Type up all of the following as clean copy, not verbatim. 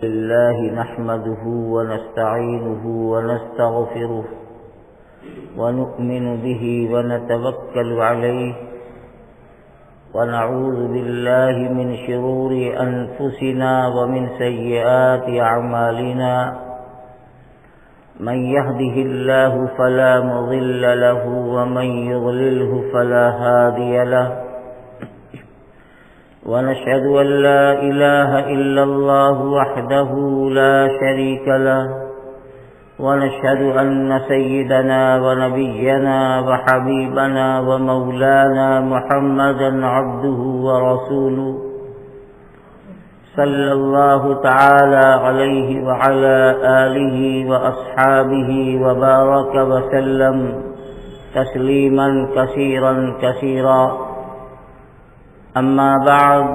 لله نحمده ونستعينه ونستغفره ونؤمن به ونتوكل عليه ونعوذ بالله من شرور أنفسنا ومن سيئات أعمالنا من يهده الله فلا مضل له ومن يضلله فلا هادي له ونشهد أن لا إله إلا الله وحده لا شريك له ونشهد أن سيدنا ونبينا وحبيبنا ومولانا محمدا عبده ورسوله صلى الله تعالى عليه وعلى آله وأصحابه وبارك وسلم تسليما كثيرا كثيرا. أما بعد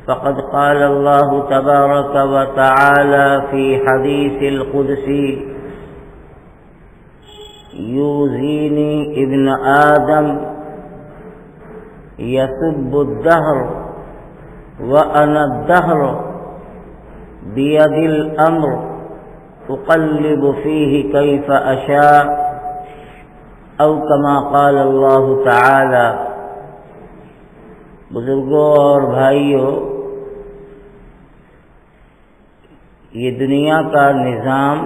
فقد قال الله تبارك وتعالى في حديث القدسي يؤذيني ابن آدم يسب الدهر وأنا الدهر بيد الأمر أقلب فيه كيف أشاء أو كما قال الله تعالى. بزرگوں اور بھائیوں، یہ دنیا کا نظام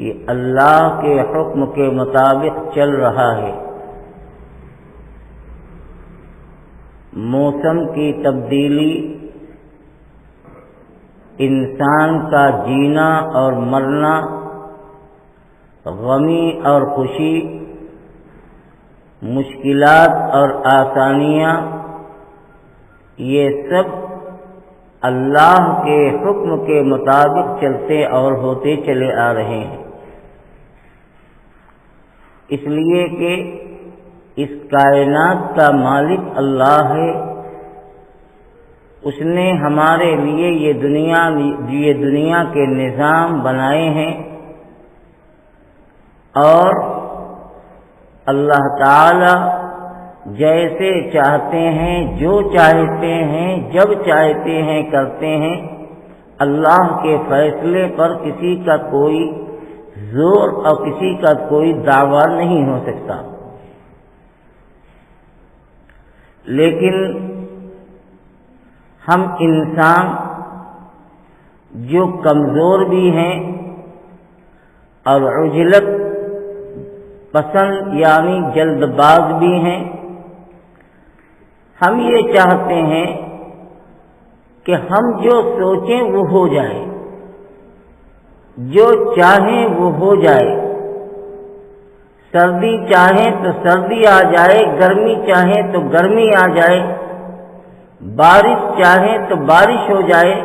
یہ اللہ کے حکم کے مطابق چل رہا ہے. موسم کی تبدیلی، انسان کا جینا اور مرنا، غمی اور خوشی، مشکلات اور آسانیاں، یہ سب اللہ کے حکم کے مطابق چلتے اور ہوتے چلے آ رہے ہیں. اس لیے کہ اس کائنات کا مالک اللہ ہے. اس نے ہمارے لیے یہ دنیا کے نظام بنائے ہیں، اور اللہ تعالی جیسے چاہتے ہیں، جو چاہتے ہیں، جب چاہتے ہیں کرتے ہیں. اللہ کے فیصلے پر کسی کا کوئی زور اور کسی کا کوئی دعویٰ نہیں ہو سکتا. لیکن ہم انسان جو کمزور بھی ہیں اور عجلت پسند یعنی جلد باز بھی ہیں، ہم یہ چاہتے ہیں کہ ہم جو سوچیں وہ ہو جائے، جو چاہیں وہ ہو جائے. سردی چاہیں تو سردی آ جائے، گرمی چاہیں تو گرمی آ جائے، بارش چاہیں تو بارش ہو جائے.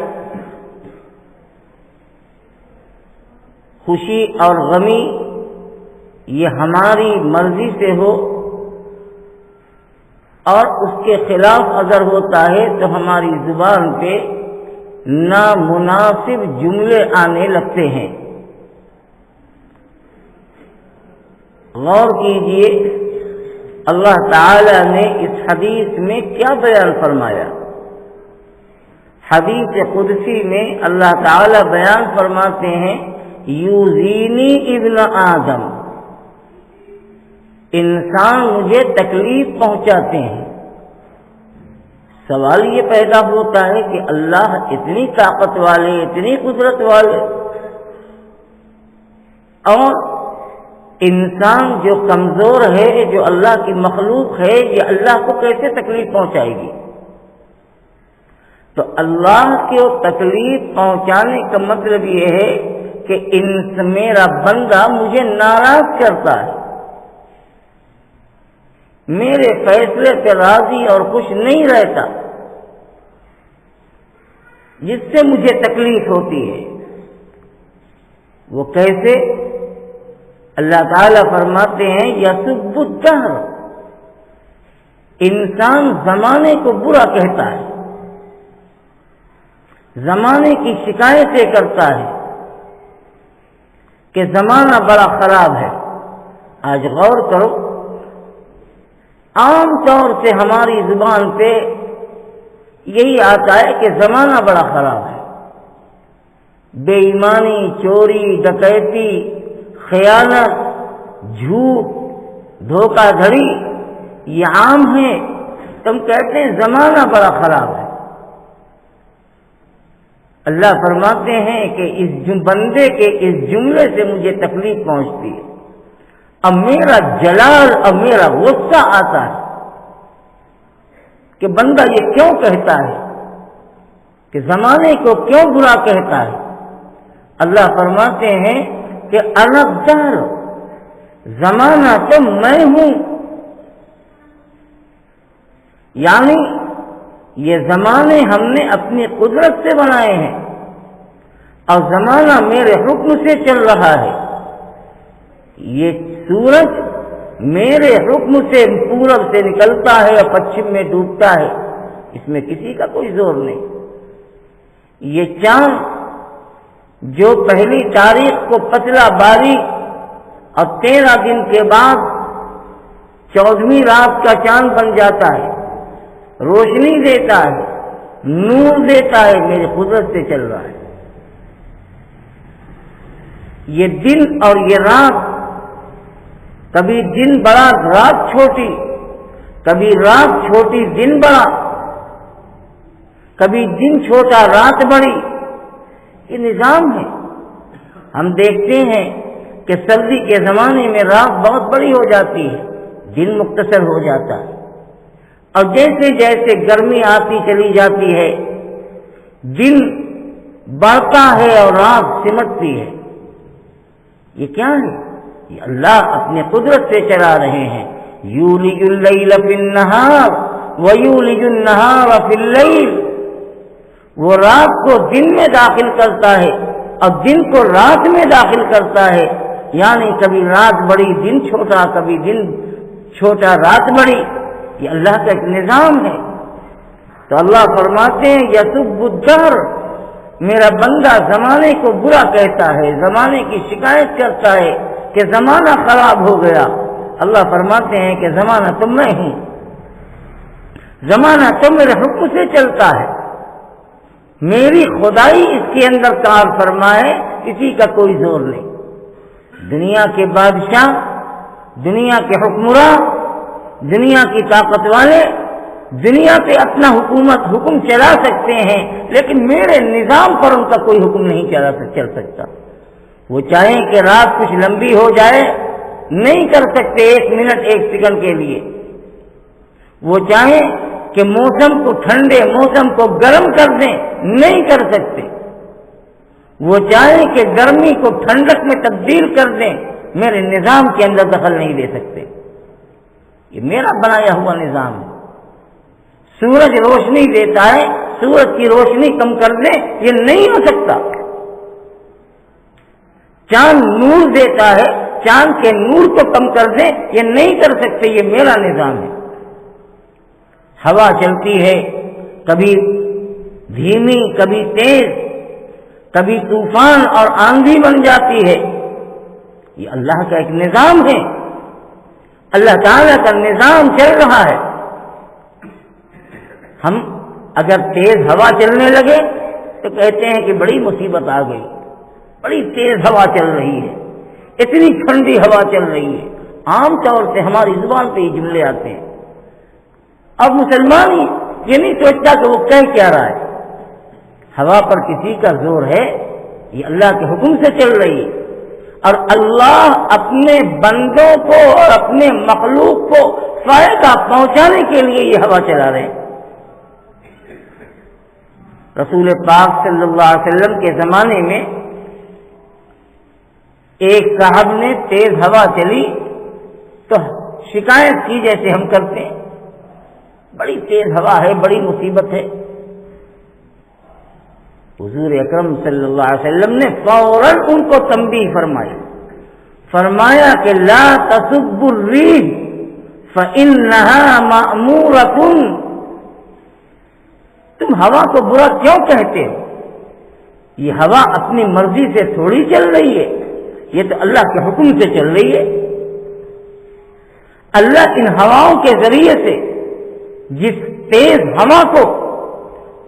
خوشی اور غمی یہ ہماری مرضی سے ہو، اور اس کے خلاف اگر ہوتا ہے تو ہماری زبان پہ نامناسب جملے آنے لگتے ہیں. غور کیجئے اللہ تعالی نے اس حدیث میں کیا بیان فرمایا. حدیث قدسی میں اللہ تعالی بیان فرماتے ہیں یؤذینی ابن آدم، انسان مجھے تکلیف پہنچاتے ہیں. سوال یہ پیدا ہوتا ہے کہ اللہ اتنی طاقت والے، اتنی قدرت والے، اور انسان جو کمزور ہے، جو اللہ کی مخلوق ہے، یہ اللہ کو کیسے تکلیف پہنچائے گی؟ تو اللہ کو تکلیف پہنچانے کا مطلب یہ ہے کہ میرا بندہ مجھے ناراض کرتا ہے، میرے فیصلے سے راضی اور خوش نہیں رہتا، جس سے مجھے تکلیف ہوتی ہے. وہ کیسے؟ اللہ تعالیٰ فرماتے ہیں یسب الدہر، انسان زمانے کو برا کہتا ہے، زمانے کی شکایتیں کرتا ہے کہ زمانہ بڑا خراب ہے. آج غور کرو، عام طور سے ہماری زبان پہ یہی آتا ہے کہ زمانہ بڑا خراب ہے. بے ایمانی، چوری، ڈکیتی، خیانت، جھوٹ، دھوکہ دھڑی یہ عام ہے. تم کہتے ہیں زمانہ بڑا خراب ہے. اللہ فرماتے ہیں کہ اس بندے کے اس جملے سے مجھے تکلیف پہنچتی ہے. اب میرا جلال، اب میرا غصہ آتا ہے کہ بندہ یہ کیوں کہتا ہے، کہ زمانے کو کیوں برا کہتا ہے. اللہ فرماتے ہیں کہ انا الدہر، زمانہ تو میں ہوں. یعنی یہ زمانے ہم نے اپنی قدرت سے بنائے ہیں اور زمانہ میرے حکم سے چل رہا ہے. یہ سورج میرے حکم سے پورب سے نکلتا ہے اور پچھم میں ڈوبتا ہے، اس میں کسی کا کوئی زور نہیں. یہ چاند جو پہلی تاریخ کو پتلا باریک اور 13 دن کے بعد 14ویں رات کا چاند بن جاتا ہے، روشنی دیتا ہے، نور دیتا ہے، میری قدرت سے چل رہا ہے. یہ دن اور یہ رات، کبھی دن بڑا رات چھوٹی، کبھی رات چھوٹی دن بڑا، کبھی دن چھوٹا رات بڑی، یہ نظام ہے. ہم دیکھتے ہیں کہ سردی کے زمانے میں رات بہت بڑی ہو جاتی ہے، دن مختصر ہو جاتا ہے. اور جیسے جیسے گرمی آتی چلی جاتی ہے، دن بڑھتا ہے اور رات سمٹتی ہے. یہ کیا ہے؟ یہ اللہ اپنے قدرت سے چلا رہے ہیں. یولج اللیل فی النہار ویولج النہار فی اللیل. وہ رات کو دن میں داخل کرتا ہے اور دن کو رات میں داخل کرتا ہے. یعنی کبھی رات بڑی دن چھوٹا، کبھی دن چھوٹا رات بڑی. یہ اللہ کا ایک نظام ہے. تو اللہ فرماتے ہیں یسب الدہر، میرا بندہ زمانے کو برا کہتا ہے، زمانے کی شکایت کرتا ہے کہ زمانہ خراب ہو گیا. اللہ فرماتے ہیں کہ زمانہ تو میں ہوں، زمانہ تو میرے حکم سے چلتا ہے. میری خدائی اس کے اندر کار فرمائے، کسی کا کوئی زور نہیں. دنیا کے بادشاہ، دنیا کے حکمراں، دنیا کی طاقت والے دنیا پہ اپنا حکم چلا سکتے ہیں، لیکن میرے نظام پر ان کا کوئی حکم نہیں چل سکتا. وہ چاہیں کہ رات کچھ لمبی ہو جائے، نہیں کر سکتے 1 منٹ 1 سیکنڈ کے لیے. وہ چاہیں کہ موسم کو ٹھنڈے، موسم کو گرم کر دیں، نہیں کر سکتے. وہ چاہیں کہ گرمی کو ٹھنڈک میں تبدیل کر دیں، میرے نظام کے اندر دخل نہیں دے سکتے. یہ میرا بنایا ہوا نظام ہے. سورج روشنی دیتا ہے، سورج کی روشنی کم کر دیں، یہ نہیں ہو سکتا. چاند نور دیتا ہے، چاند کے نور کو کم کر دیں، یہ نہیں کر سکتے. یہ میرا نظام ہے. ہوا چلتی ہے، کبھی دھیمی، کبھی تیز، کبھی طوفان اور آندھی بن جاتی ہے. یہ اللہ کا ایک نظام ہے. اللہ تعالیٰ کا نظام چل رہا ہے. ہم اگر تیز ہوا چلنے لگے تو کہتے ہیں کہ بڑی مصیبت آ گئی، بڑی تیز ہوا چل رہی ہے، اتنی ٹھنڈی ہوا چل رہی ہے. عام طور سے ہماری زبان پہ یہ جملے آتے ہیں. اب مسلمان یہ نہیں سوچتا کہ وہ کہہ کیا رہا ہے. ہوا پر کسی کا زور ہے؟ یہ اللہ کے حکم سے چل رہی ہے. اور اللہ اپنے بندوں کو اور اپنے مخلوق کو فائدہ پہنچانے کے لیے یہ ہوا چلا رہے ہیں. رسول پاک صلی اللہ علیہ وسلم کے زمانے میں ایک صاحب نے تیز ہوا چلی تو شکایت کی جیسے ہم کرتے ہیں، بڑی تیز ہوا ہے، بڑی مصیبت ہے. حضور اکرم صلی اللہ علیہ وسلم نے فوراً ان کو تنبیہ فرمائی، فرمایا کہ لا تسبوا الريح فإنها مأمورة. تم ہوا کو برا کیوں کہتے ہو؟ یہ ہوا اپنی مرضی سے تھوڑی چل رہی ہے، یہ تو اللہ کے حکم سے چل رہی ہے. اللہ ان ہواؤں کے ذریعے سے جس تیز ہوا کو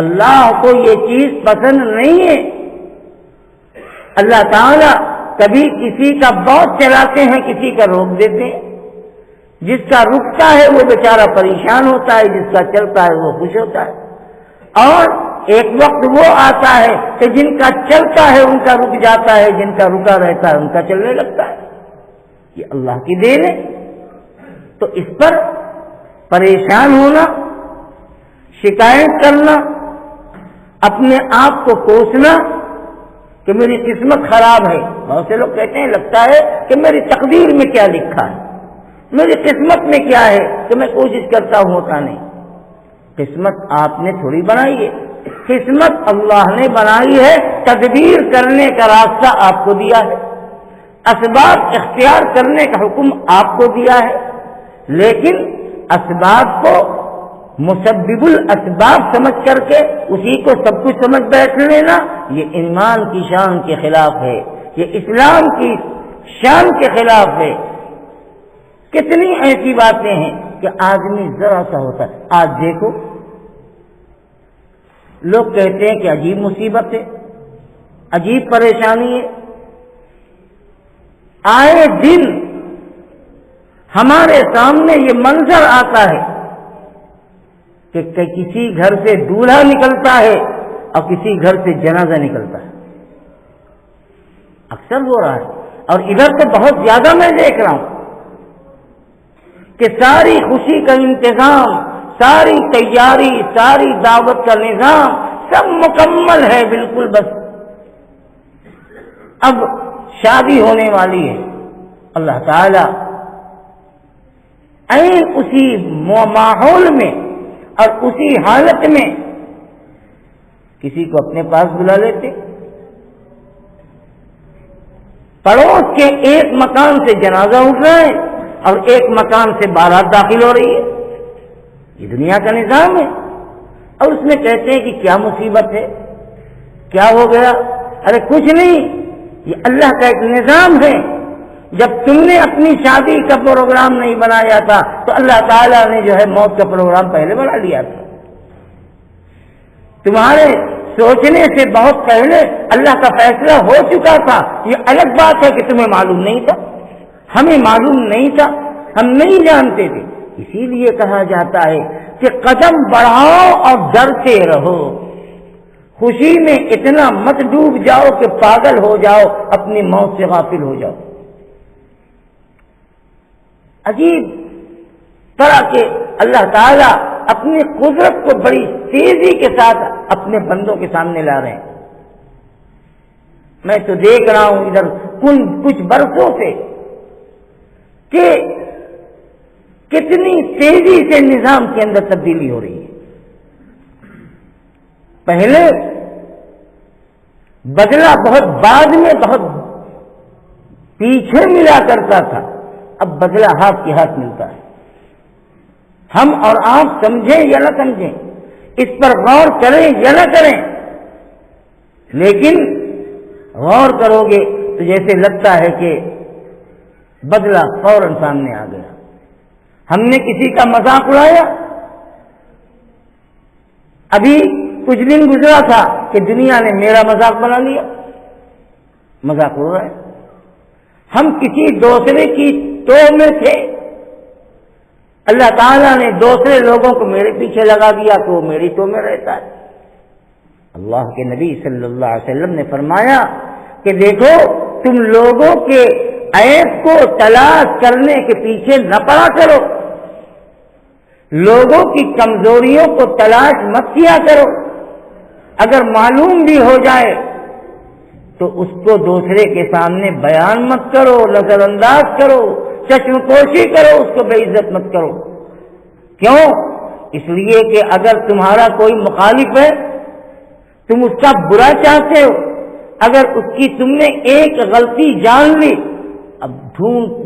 اللہ کو یہ چیز پسند نہیں ہے۔ اللہ تعالیٰ کبھی کسی کا بہت چلاتے ہیں، کسی کا روک دیتے ہیں۔ جس کا رکتا ہے وہ بیچارہ پریشان ہوتا ہے، جس کا چلتا ہے وہ خوش ہوتا ہے۔ اور ایک وقت وہ آتا ہے کہ جن کا چلتا ہے ان کا رک جاتا ہے، جن کا رکا رہتا ہے ان کا چلنے لگتا ہے۔ یہ اللہ کی دین ہے۔ تو اس پر پریشان ہونا، شکایت کرنا، اپنے آپ کو کوسنا کہ میری قسمت خراب ہے۔ بہت سے لوگ کہتے ہیں لگتا ہے کہ میری تقدیر میں کیا لکھا ہے، میری قسمت میں کیا ہے کہ میں کوشش کرتا ہوں ہوتا نہیں۔ قسمت آپ نے تھوڑی بنائی ہے، قسمت اللہ نے بنائی ہے، تدبیر کرنے کا راستہ آپ کو دیا ہے، اسباب اختیار کرنے کا حکم آپ کو دیا ہے، لیکن اسباب کو مسبب الاسباب سمجھ کر کے اسی کو سب کچھ سمجھ بیٹھ لینا، یہ ایمان کی شان کے خلاف ہے، یہ اسلام کی شان کے خلاف ہے۔ کتنی ایسی باتیں ہیں کہ آدمی ذرا سا ہوتا ہے۔ آج دیکھو لوگ کہتے ہیں کہ عجیب مصیبت ہے، عجیب پریشانی ہے۔ آئے دن ہمارے سامنے یہ منظر آتا ہے کہ کسی گھر سے دولہا نکلتا ہے اور کسی گھر سے جنازہ نکلتا ہے، اکثر ہو رہا ہے۔ اور ادھر تو بہت زیادہ میں دیکھ رہا ہوں کہ ساری خوشی کا انتظام، ساری تیاری، ساری دعوت کا نظام سب مکمل ہے بالکل، بس اب شادی ہونے والی ہے۔ اللہ تعالی عین اسی ماحول میں اور اسی حالت میں کسی کو اپنے پاس بلا لیتے۔ پڑوس کے ایک مکان سے جنازہ اٹھ رہا ہے اور ایک مکان سے بارات داخل ہو رہی ہے۔ یہ دنیا کا نظام ہے۔ اور اس میں کہتے ہیں کہ کیا مصیبت ہے، کیا ہو گیا؟ ارے کچھ نہیں، یہ اللہ کا ایک نظام ہے۔ جب تم نے اپنی شادی کا پروگرام نہیں بنایا تھا تو اللہ تعالیٰ نے جو ہے موت کا پروگرام پہلے بنا لیا تھا۔ تمہارے سوچنے سے بہت پہلے اللہ کا فیصلہ ہو چکا تھا۔ یہ الگ بات ہے کہ تمہیں معلوم نہیں تھا، ہمیں معلوم نہیں تھا، ہم نہیں جانتے تھے۔ اسی لیے کہا جاتا ہے کہ قدم بڑھاؤ اور ڈرتے رہو، خوشی میں اتنا مت ڈوب جاؤ کہ پاگل ہو جاؤ، اپنی موت سے غافل ہو جاؤ۔ عجیب طرح کے اللہ تعالیٰ اپنی قدرت کو بڑی تیزی کے ساتھ اپنے بندوں کے سامنے لا رہے ہیں۔ میں تو دیکھ رہا ہوں ادھر کچھ برسوں سے کہ کتنی تیزی سے نظام کے اندر تبدیلی ہو رہی ہے۔ پہلے بدلہ بہت بعد میں بہت پیچھے ملا کرتا تھا، اب بدلہ ہاتھ کے ہاتھ ملتا ہے۔ ہم اور آپ سمجھیں یا نہ سمجھیں، اس پر غور کریں یا نہ کریں، لیکن غور کرو گے تو جیسے لگتا ہے کہ بدلہ فوراً سامنے آ گیا۔ ہم نے کسی کا مذاق اڑایا، ابھی کچھ دن گزرا تھا کہ دنیا نے میرا مذاق بنا لیا، مذاق اڑ رہا ہے۔ ہم کسی دوسرے کی ٹوہ میں تھے، اللہ تعالیٰ نے دوسرے لوگوں کو میرے پیچھے لگا دیا کہ وہ میری ٹوہ میں رہتا ہے۔ اللہ کے نبی صلی اللہ علیہ وسلم نے فرمایا کہ دیکھو تم لوگوں کے عیب کو تلاش کرنے کے پیچھے نہ پڑا کرو، لوگوں کی کمزوریوں کو تلاش مت کیا کرو، اگر معلوم بھی ہو جائے تو اس کو دوسرے کے سامنے بیان مت کرو، نظر انداز کرو، چشم پوشی کرو، اس کو بے عزت مت کرو۔ کیوں؟ اس لیے کہ اگر تمہارا کوئی مخالف ہے، تم اس کا برا چاہتے ہو، اگر اس کی تم نے ایک غلطی جان لی، اب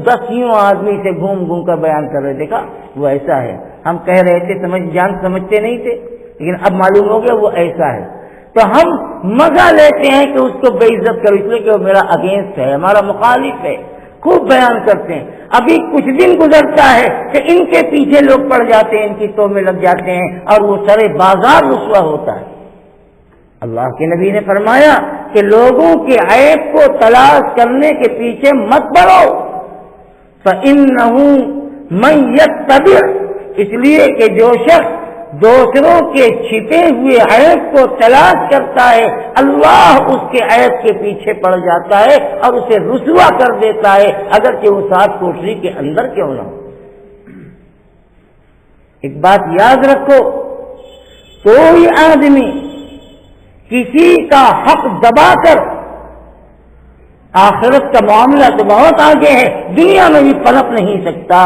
دسیوں آدمی سے گھوم گھوم کر بیان کر رہے، دیکھا وہ ایسا ہے، ہم کہہ رہے تھے سمجھتے نہیں تھے، لیکن اب معلوم ہو گیا وہ ایسا ہے، تو ہم مزہ لیتے ہیں کہ اس کو بے عزت کرو، اس لیے کہ وہ میرا اگینسٹ ہے، ہمارا مخالف ہے، خوب بیان کرتے ہیں۔ ابھی کچھ دن گزرتا ہے کہ ان کے پیچھے لوگ پڑ جاتے ہیں، ان کی ٹوہ میں لگ جاتے ہیں اور وہ سارے بازار رسوا ہوتا ہے۔ اللہ کے نبی نے فرمایا کہ لوگوں کے عیب کو تلاش کرنے کے پیچھے مت پڑو، فَإِنَّهُ مَن يَتَّبِعْ، اس لیے کہ جو شخص دوسروں کے چھپے ہوئے عیب کو تلاش کرتا ہے اللہ اس کے عیب کے پیچھے پڑ جاتا ہے اور اسے رسوا کر دیتا ہے، اگرچہ وہ 7 کوٹری کے اندر کیوں نہ ہو۔ ایک بات یاد رکھو، کوئی آدمی کسی کا حق دبا کر، آخرت کا معاملہ تو بہت آگے ہے، دنیا میں بھی پنپ نہیں سکتا،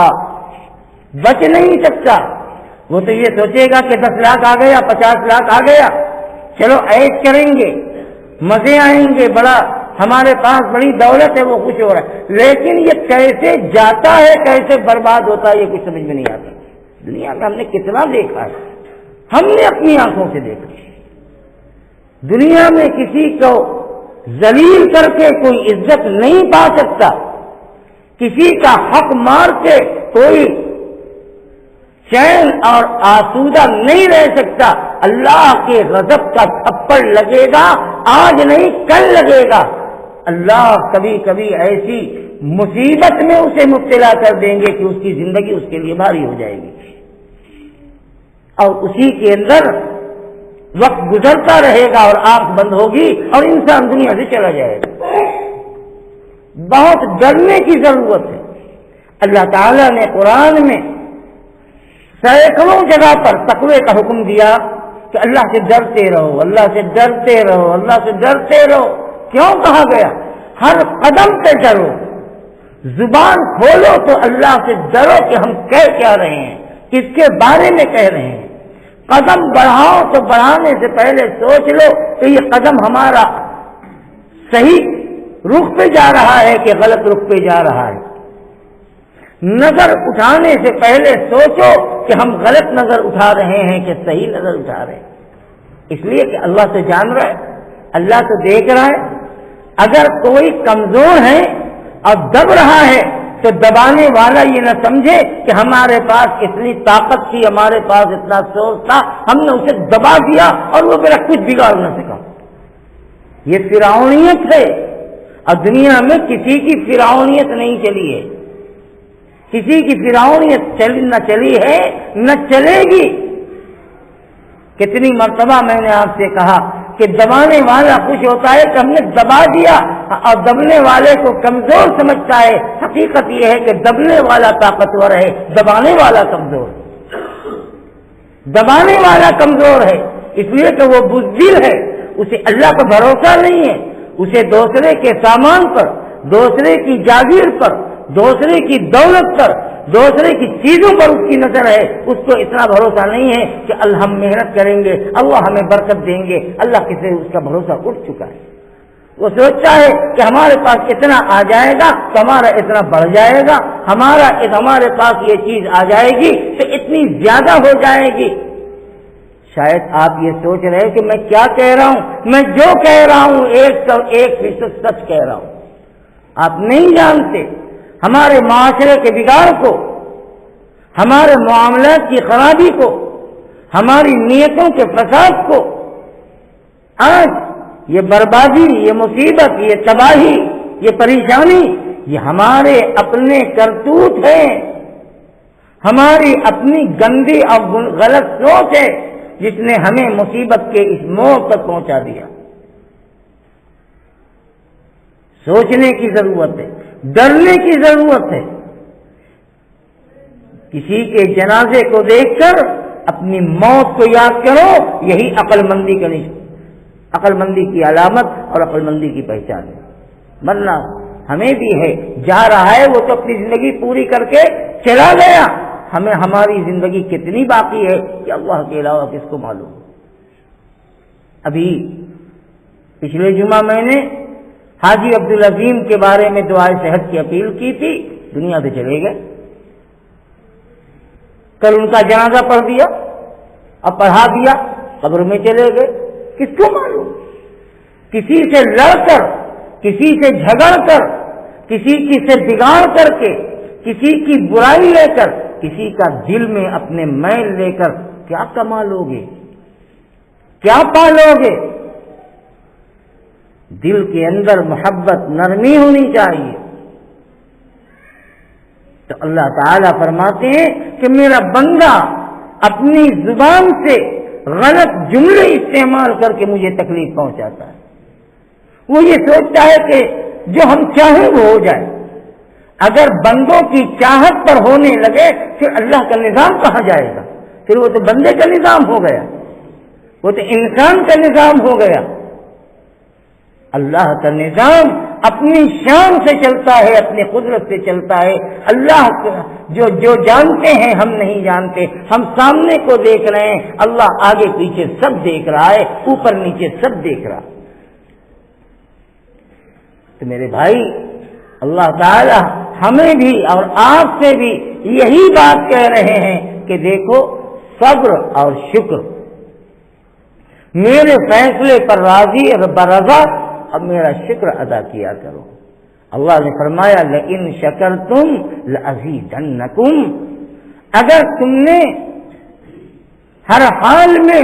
بچ نہیں سکتا۔ وہ تو یہ سوچے گا کہ 10 لاکھ آ گیا، 50 لاکھ آ گیا، چلو عیش کریں گے، مزے آئیں گے، بڑا ہمارے پاس بڑی دولت ہے، وہ خوش ہو رہا ہے، لیکن یہ کیسے جاتا ہے، کیسے برباد ہوتا ہے، یہ کچھ سمجھ میں نہیں آتا۔ دنیا میں ہم نے کتنا دیکھا ہے، ہم نے اپنی آنکھوں سے دیکھا۔ دنیا میں کسی کو ذلیل کر کے کوئی عزت نہیں پا سکتا، کسی کا حق مار کے کوئی چین اور آسودہ نہیں رہ سکتا۔ اللہ کے غضب کا تھپڑ لگے گا، آج نہیں کل لگے گا۔ اللہ کبھی کبھی ایسی مصیبت میں اسے مبتلا کر دیں گے کہ اس کی زندگی اس کے لیے بھاری ہو جائے گی، اور اسی کے اندر وقت گزرتا رہے گا اور آنکھ بند ہوگی اور انسان دنیا سے چلا جائے گا۔ بہت ڈرنے کی ضرورت ہے۔ اللہ تعالیٰ نے قرآن میں سینکڑوں جگہ پر تقوی کا حکم دیا کہ اللہ سے ڈرتے رہو، اللہ سے ڈرتے رہو، اللہ سے ڈرتے رہو۔ کیوں کہا گیا؟ ہر قدم پہ ڈرو، زبان کھولو تو اللہ سے ڈرو کہ ہم کہہ کیا رہے ہیں، کس کے بارے میں کہہ رہے ہیں۔ قدم بڑھاؤ تو بڑھانے سے پہلے سوچ لو کہ یہ قدم ہمارا صحیح رخ پہ جا رہا ہے کہ غلط رخ پہ جا رہا ہے۔ نظر اٹھانے سے پہلے سوچو کہ ہم غلط نظر اٹھا رہے ہیں کہ صحیح نظر اٹھا رہے ہیں، اس لیے کہ اللہ تو جان رہا ہے، اللہ تو دیکھ رہا ہے۔ اگر کوئی کمزور ہے اور دب رہا ہے تو دبانے والا یہ نہ سمجھے کہ ہمارے پاس اتنی طاقت تھی، ہمارے پاس اتنا سوچ تھا، ہم نے اسے دبا دیا اور وہ میرا کچھ بگاڑ نہ سکا۔ یہ فرعونیت ہے، اور دنیا میں کسی کی فرعونیت نہیں چلی ہے، کسی کی فرعونیت نہ چلی ہے نہ چلے گی۔ کتنی مرتبہ میں نے آپ سے کہا کہ دبانے والا خوش ہوتا ہے کہ ہم نے دبا دیا، اور دبنے والے کو کمزور سمجھتا ہے۔ حقیقت یہ ہے کہ دبنے والا طاقتور ہے، دبانے والا کمزور ہے، دبانے والا کمزور ہے، اس لیے کہ وہ بزدل ہے، اسے اللہ کا بھروسہ نہیں ہے، اسے دوسرے کے سامان پر، دوسرے کی جاگیر پر، دوسرے کی دولت پر، دوسرے کی چیزوں پر اس کی نظر ہے۔ اس کو اتنا بھروسہ نہیں ہے کہ اللہ ہم محنت کریں گے، اللہ ہمیں برکت دیں گے۔ اللہ کسی اس کا بھروسہ اٹھ چکا ہے۔ وہ سوچتا ہے کہ ہمارے پاس اتنا آ جائے گا تو ہمارا اتنا بڑھ جائے گا، ہمارے پاس یہ چیز آ جائے گی تو اتنی زیادہ ہو جائے گی۔ شاید آپ یہ سوچ رہے ہیں کہ میں کیا کہہ رہا ہوں، میں جو کہہ رہا ہوں 101% سچ کہہ رہا ہوں۔ آپ نہیں جانتے ہمارے معاشرے کے بگاڑ کو، ہمارے معاملات کی خرابی کو، ہماری نیتوں کے فساد کو۔ آج یہ بربادی، یہ مصیبت، یہ تباہی، یہ پریشانی، یہ ہمارے اپنے کرتوت ہیں، ہماری اپنی گندی اور غلط سوچ ہے جس نے ہمیں مصیبت کے اس موڑ تک پہنچا دیا۔ سوچنے کی ضرورت ہے، ڈرنے کی ضرورت ہے۔ کسی کے جنازے کو دیکھ کر اپنی موت کو یاد کرو، یہی عقل مندی کی علامت اور عقل مندی کی پہچان ہے۔ ورنہ ہمیں بھی ہے، جا رہا ہے وہ تو اپنی زندگی پوری کر کے چلا گیا، ہمیں ہماری زندگی کتنی باقی ہے کہ اللہ کے علاوہ کس کو معلوم۔ ابھی پچھلے جمعہ میں نے حاجی عبدالعظیم کے بارے میں دعائے صحت کی اپیل کی تھی، دنیا سے چلے گئے۔ کل ان کا جنازہ پڑھ دیا اور پڑھا دیا، قبر میں چلے گئے۔ کس کو معلوم؟ کسی سے لڑ کر، کسی سے جھگڑ کر، کسی کی سے بگاڑ کر کے، کسی کی برائی لے کر، کسی کا دل میں اپنے میل لے کر کیا کما لو گے، کیا پا لو گے؟ دل کے اندر محبت نرمی ہونی چاہیے. تو اللہ تعالیٰ فرماتے ہیں کہ میرا بندہ اپنی زبان سے غلط جملے استعمال کر کے مجھے تکلیف پہنچاتا ہے. وہ یہ سوچتا ہے کہ جو ہم چاہیں وہ ہو جائے. اگر بندوں کی چاہت پر ہونے لگے پھر اللہ کا نظام کہاں جائے گا؟ پھر وہ تو بندے کا نظام ہو گیا، وہ تو انسان کا نظام ہو گیا. اللہ کا نظام اپنی شان سے چلتا ہے، اپنی قدرت سے چلتا ہے. اللہ جو جانتے ہیں ہم نہیں جانتے، ہم سامنے کو دیکھ رہے ہیں، اللہ آگے پیچھے سب دیکھ رہا ہے، اوپر نیچے سب دیکھ رہا. تو میرے بھائی، اللہ تعالی ہمیں بھی اور آپ سے بھی یہی بات کہہ رہے ہیں کہ دیکھو، صبر اور شکر، میرے فیصلے پر راضی اور برضا، اب میرا شکر ادا کیا کرو. اللہ نے فرمایا لئن شکرتم لأزیدنکم، اگر تم نے ہر حال میں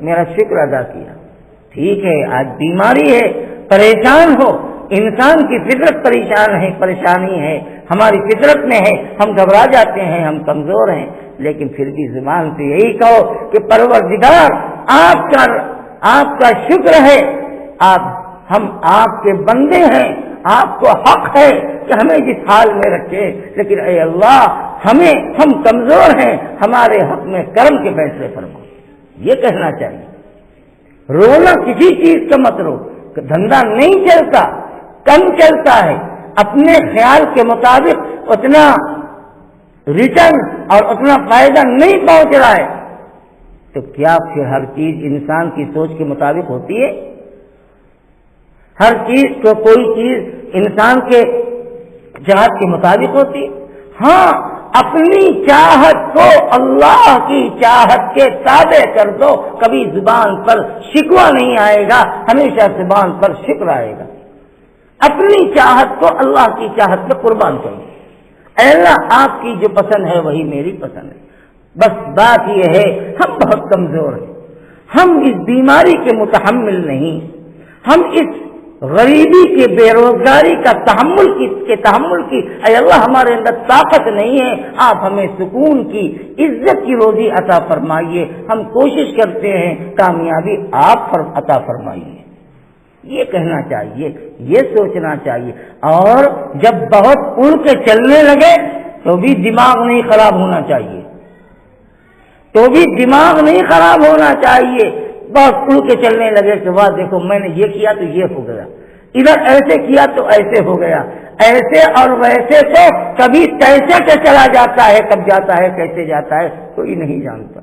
میرا شکر ادا کیا. ٹھیک ہے، آج بیماری ہے، پریشان ہو، انسان کی فطرت پریشانی ہے، ہماری فطرت میں ہے، ہم گھبرا جاتے ہیں، ہم کمزور ہیں، لیکن پھر بھی زبان سے یہی کہو کہ پروردگار آپ کا شکر ہے، ہم آپ کے بندے ہیں، آپ کو حق ہے کہ ہمیں جس حال میں رکھے، لیکن اے اللہ ہم کمزور ہیں، ہمارے حق میں کرم کے فیصلے فرما. یہ کہنا چاہیے. رونا کسی چیز کا مت رو، دھندا نہیں چلتا، کم چلتا ہے، اپنے خیال کے مطابق اتنا ریٹرن اور اتنا فائدہ نہیں پہنچ رہا ہے، تو کیا پھر ہر چیز انسان کی سوچ کے مطابق ہوتی ہے؟ ہر چیز کو کوئی چیز انسان کے چاہت کے مطابق ہوتی ہے؟ ہاں، اپنی چاہت کو اللہ کی چاہت کے تابع کر دو، کبھی زبان پر شکوہ نہیں آئے گا، ہمیشہ زبان پر شکر آئے گا. اپنی چاہت کو اللہ کی چاہت میں قربان کرو. اے اللہ، آپ کی جو پسند ہے وہی میری پسند ہے. بس بات یہ ہے، ہم بہت کمزور ہیں، ہم اس بیماری کے متحمل نہیں، ہم اس غریبی کے، بے روزگاری کا تحمل کی اے اللہ ہمارے اندر طاقت نہیں ہے. آپ ہمیں سکون کی، عزت کی روزی عطا فرمائیے. ہم کوشش کرتے ہیں، کامیابی آپ عطا فرمائیے. یہ کہنا چاہیے، یہ سوچنا چاہیے. اور جب بہت اڑ کے چلنے لگے تو بھی دماغ نہیں خراب ہونا چاہیے، بہت اڑ کے چلنے لگے کہ واہ دیکھو میں نے یہ کیا تو یہ ہو گیا، ادھر ایسے کیا تو ایسے ہو گیا. ایسے اور ویسے تو کبھی کیسے کے چلا جاتا ہے، کب جاتا ہے، کیسے جاتا ہے، کوئی نہیں جانتا.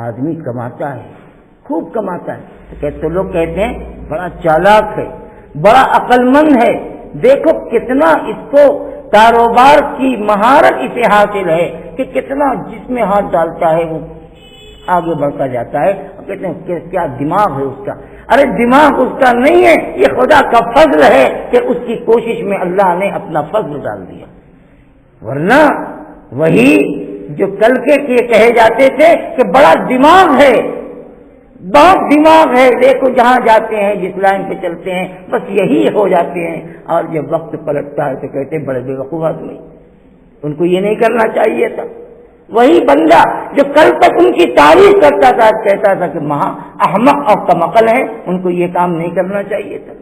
آدمی کماتا ہے، خوب کماتا ہے، تو لوگ کہتے ہیں بڑا چالاک ہے، بڑا عقل مند ہے. دیکھو کتنا اس کو کاروبار کی مہارت اسے حاصل ہے کہ کتنا جس میں ہاتھ ڈالتا ہے وہ آگے بڑھتا جاتا ہے. کہتے ہیں کہ کیا دماغ ہے اس کا. ارے دماغ اس کا نہیں ہے، یہ خدا کا فضل ہے کہ اس کی کوشش میں اللہ نے اپنا فضل ڈال دیا. ورنہ وہی جو کل کے کہے جاتے تھے کہ بڑا دماغ ہے، بہت دماغ ہے، دیکھو جہاں جاتے ہیں، جس لائن پہ چلتے ہیں بس یہی ہو جاتے ہیں. اور جب وقت پلٹتا ہے تو کہتے ہیں بڑے بے وقوف آدمی، ان کو یہ نہیں کرنا چاہیے تھا. وہی بندہ جو کل تک ان کی تعریف کرتا تھا، کہتا تھا کہ مہا احمق اور کمعقل ہیں، ان کو یہ کام نہیں کرنا چاہیے تھا.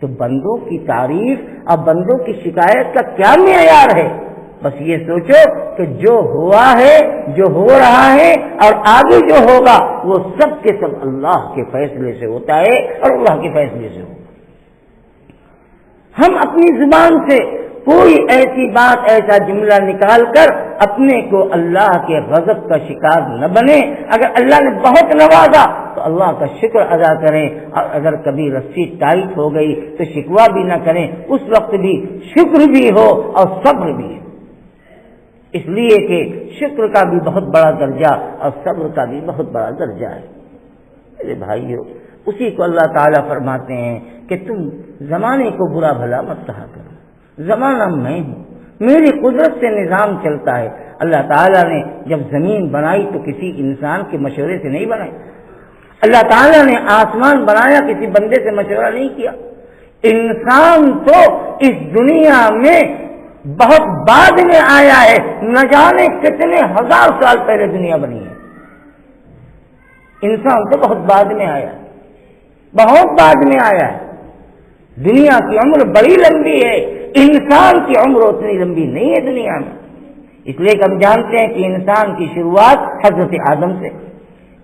تو بندوں کی تعریف اور بندوں کی شکایت کا کیا معیار ہے؟ بس یہ سوچو کہ جو ہوا ہے، جو ہو رہا ہے اور آگے جو ہوگا وہ سب کے سب اللہ کے فیصلے سے ہوتا ہے اور اللہ کے فیصلے سے ہوگا. ہم اپنی زبان سے کوئی ایسی بات، ایسا جملہ نکال کر اپنے کو اللہ کے غضب کا شکار نہ بنے. اگر اللہ نے بہت نوازا تو اللہ کا شکر ادا کریں، اور اگر کبھی رسی ٹائٹ ہو گئی تو شکوہ بھی نہ کریں، اس وقت بھی شکر بھی ہو اور صبر بھی ہو. اس لیے کہ شکر کا بھی بہت بڑا درجہ اور صبر کا بھی بہت بڑا درجہ ہے. میرے بھائیو، اسی کو اللہ تعالیٰ فرماتے ہیں کہ تم زمانے کو برا بھلا مت کہا کرو. زمانہ میں ہوں، میری قدرت سے نظام چلتا ہے. اللہ تعالیٰ نے جب زمین بنائی تو کسی انسان کے مشورے سے نہیں بنائی. اللہ تعالیٰ نے آسمان بنایا کسی بندے سے مشورہ نہیں کیا. انسان تو اس دنیا میں بہت بعد میں آیا ہے، نہ جانے کتنے ہزار سال پہلے دنیا بنی ہے. انسان تو بہت بعد میں آیا ہے، بہت بعد میں آیا ہے. دنیا کی عمر بڑی لمبی ہے، انسان کی عمر اتنی لمبی نہیں ہے دنیا میں. اس لیے کہ ہم جانتے ہیں کہ انسان کی شروعات حضرت آدم سے،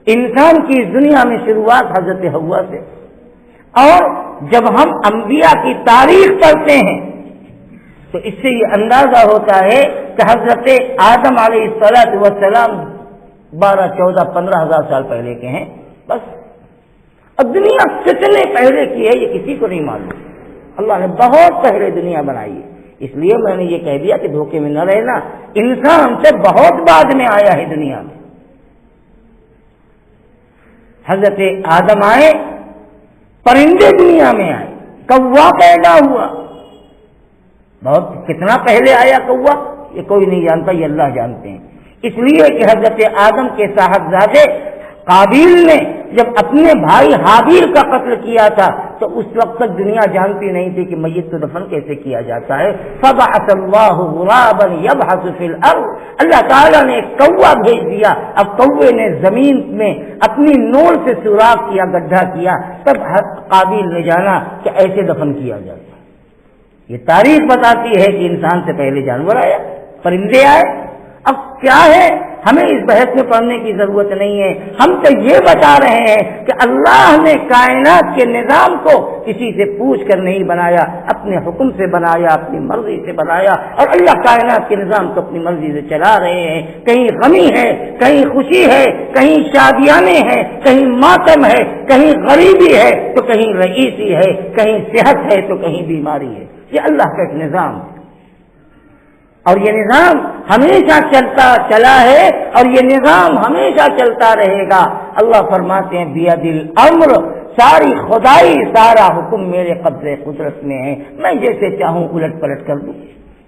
انسان کی اس دنیا میں شروعات حضرت حوا سے. اور جب ہم انبیاء کی تاریخ پڑھتے ہیں تو اس سے یہ اندازہ ہوتا ہے کہ حضرت آدم علیہ السلام 12, 14, 15 ہزار سال پہلے کے ہیں بس. اب دنیا کتنے پہلے کی ہے یہ کسی کو نہیں معلوم. اللہ نے بہت پہلے دنیا بنائی ہے. اس لیے میں نے یہ کہہ دیا کہ دھوکے میں نہ رہنا، انسان سے بہت بعد میں آیا ہے دنیا میں. حضرت آدم آئے، پرندے دنیا میں آئے، کوا پیدا ہوا. بہت کتنا پہلے آیا کوا یہ کوئی نہیں جانتا، یہ اللہ جانتے ہیں. اس لیے کہ حضرت آدم کے صاحبزادے قابیل نے جب اپنے بھائی حابیل کا قتل کیا تھا تو اس وقت تک دنیا جانتی نہیں تھی کہ میت کو دفن کیسے کیا جاتا ہے. فبعث اللہ غرابا یبحث فی الارض، اللہ تعالیٰ نے ایک کوا بھیج دیا. اب کوے نے زمین میں اپنی نول سے سوراخ کیا، گڈھا کیا، تب قابیل نے جانا کہ ایسے دفن کیا جاتا. یہ تاریخ بتاتی ہے کہ انسان سے پہلے جانور آیا، پرندے آئے. اب کیا ہے، ہمیں اس بحث میں پڑھنے کی ضرورت نہیں ہے. ہم تو یہ بتا رہے ہیں کہ اللہ نے کائنات کے نظام کو کسی سے پوچھ کر نہیں بنایا، اپنے حکم سے بنایا، اپنی مرضی سے بنایا. اور اللہ کائنات کے نظام کو اپنی مرضی سے چلا رہے ہیں. کہیں غمی ہے، کہیں خوشی ہے، کہیں شادیانے ہیں، کہیں ماتم ہے، کہیں غریبی ہے تو کہیں رئیسی ہے، کہیں صحت ہے تو کہیں بیماری ہے. یہ اللہ کا ایک نظام ہے اور یہ نظام ہمیشہ چلا ہے اور یہ نظام ہمیشہ چلتا رہے گا. اللہ فرماتے ہیں بیدل امر، ساری خدائی، سارا حکم میرے قبضے قدرت میں ہے. میں جیسے چاہوں الٹ پلٹ کر دوں،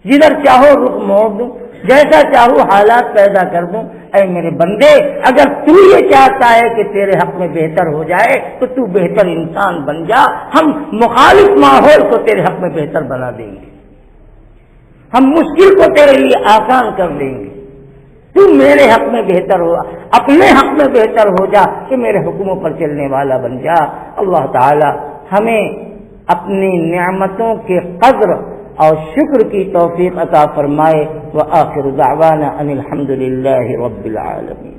جدھر چاہو رخ موڑ دوں، جیسا چاہوں حالات پیدا کر دوں. اے میرے بندے، اگر تو یہ چاہتا ہے کہ تیرے حق میں بہتر ہو جائے تو تو بہتر انسان بن جا. ہم مخالف ماحول کو تیرے حق میں بہتر بنا دیں گے، ہم مشکل کو تیرے لیے آسان کر دیں گے. تو میرے حق میں بہتر ہو، اپنے حق میں بہتر ہو جا کہ میرے حکموں پر چلنے والا بن جا. اللہ تعالی ہمیں اپنی نعمتوں کے قدر اور شکر کی توفیق عطا فرمائے. وآخر دعوانا ان الحمد للہ رب العالمین.